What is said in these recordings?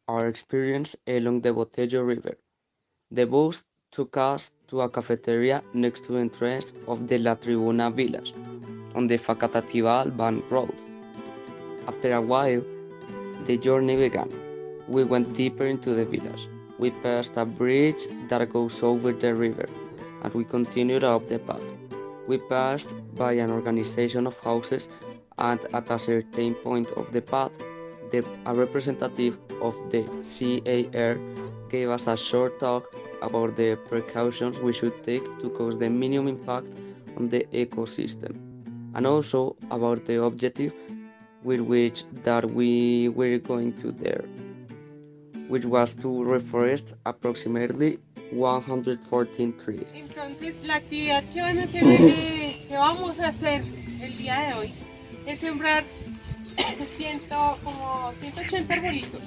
our experience along the Botello River. The bus took us to a cafeteria next to the entrance of the La Tribuna village on the Facatativa Alban Road. After a while, the journey began. We went deeper into the village. We passed a bridge that goes over the river, and we continued up the path. We passed by an organization of houses, and at a certain point of the path, a representative of the CAR gave us a short talk about the precautions we should take to cause the minimum impact on the ecosystem, and also about the objective with which that we were going to there, which was to reforest approximately 114 trees. Entonces, la actividad que van a hacer, que vamos a hacer el día de hoy es sembrar como 180 arbolitos.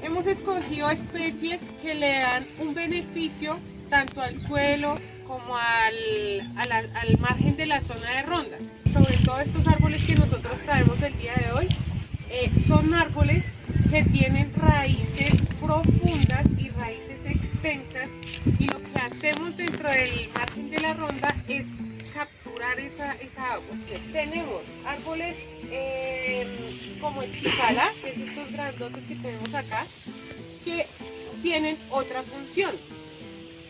Hemos escogido especies que le dan un beneficio tanto al suelo como al margen de la zona de ronda. Sobre todo estos árboles que nosotros traemos el día de hoy, son árboles que tienen raíces profundas y raíces extensas, y lo que hacemos dentro del margen de la ronda es capturar esa agua. Tenemos árboles como el chicala, que es estos grandotes que tenemos acá, que tienen otra función.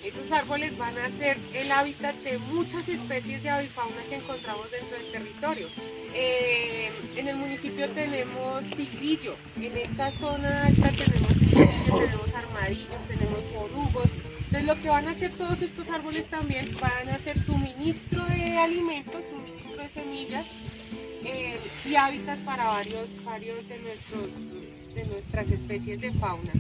Esos árboles van a ser el hábitat de muchas especies de avifauna que encontramos dentro del territorio. En el municipio tenemos tigrillo, en esta zona alta tenemos tigrillo, tenemos armadillos, tenemos borugos. Entonces lo que van a hacer todos estos árboles también van a ser suministro de alimentos, suministro de semillas, y hábitat para varios de nuestras especies de fauna.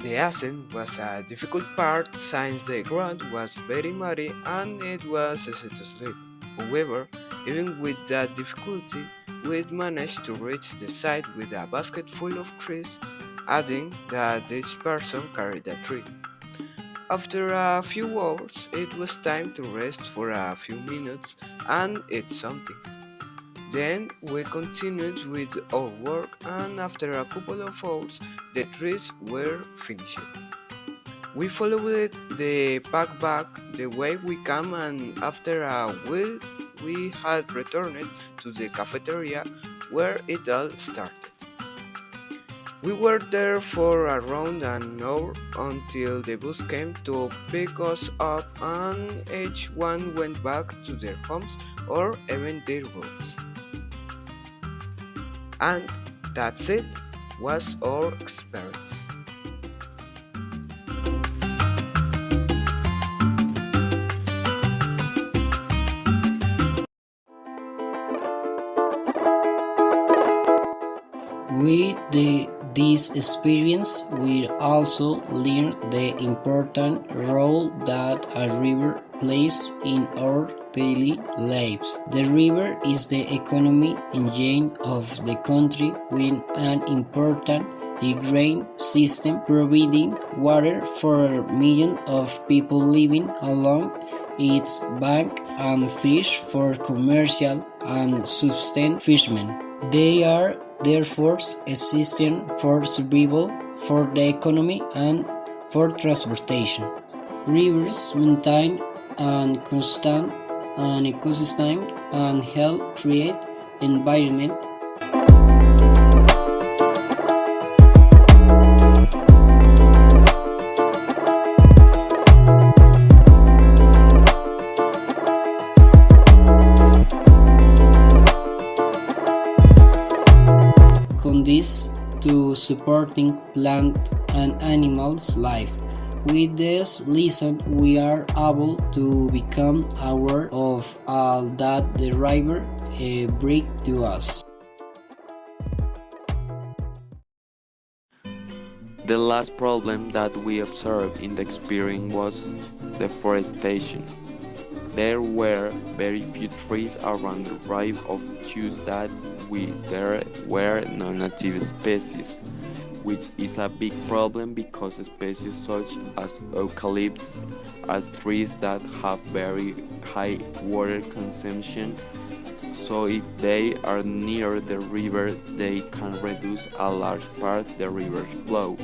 The ascent was a difficult part since the ground was very muddy and it was easy to slip. However, even with that difficulty, we managed to reach the site with a basket full of trees, adding that each person carried a tree. After a few hours, it was time to rest for a few minutes and eat something. Then we continued with our work, and after a couple of hours, the trees were finished. We followed the pack back the way we came, and after a while, we had returned to the cafeteria where it all started. We were there for around an hour until the bus came to pick us up, and each one went back to their homes or even their roads. And that's it, was our experience. This experience, we also learn the important role that a river plays in our daily lives. The river is the economic engine of the country with an important drain system providing water for millions of people living along its bank and fish for commercial and subsistence fishermen. They are therefore essential for survival, for the economy, and for transportation. Rivers maintain and constant an ecosystem and help create environment. This to supporting plant and animals' life. With this lesson, we are able to become aware of all that the river brings to us. The last problem that we observed in the experience was deforestation. There were very few trees around the rive of trees that there were no native species, which is a big problem because species such as eucalypts are trees that have very high water consumption, so if they are near the river they can reduce a large part the river's flow.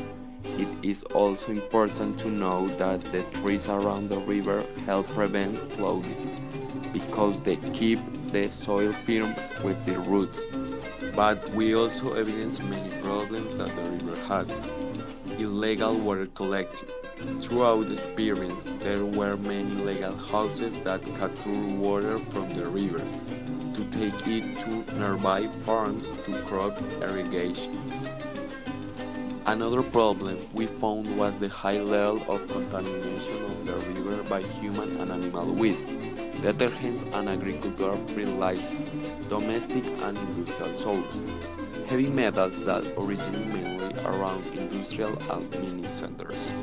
It is also important to know that the trees around the river help prevent flooding because they keep the soil firm with their roots. But we also evidence many problems that the river has. Illegal water collection. Throughout the experience, there were many illegal houses that capture water from the river to take it to nearby farms to crop irrigation. Another problem we found was the high level of contamination of the river by human and animal waste, detergents and agricultural fertilizers, domestic and industrial sources, heavy metals that originate mainly around industrial and mining centers.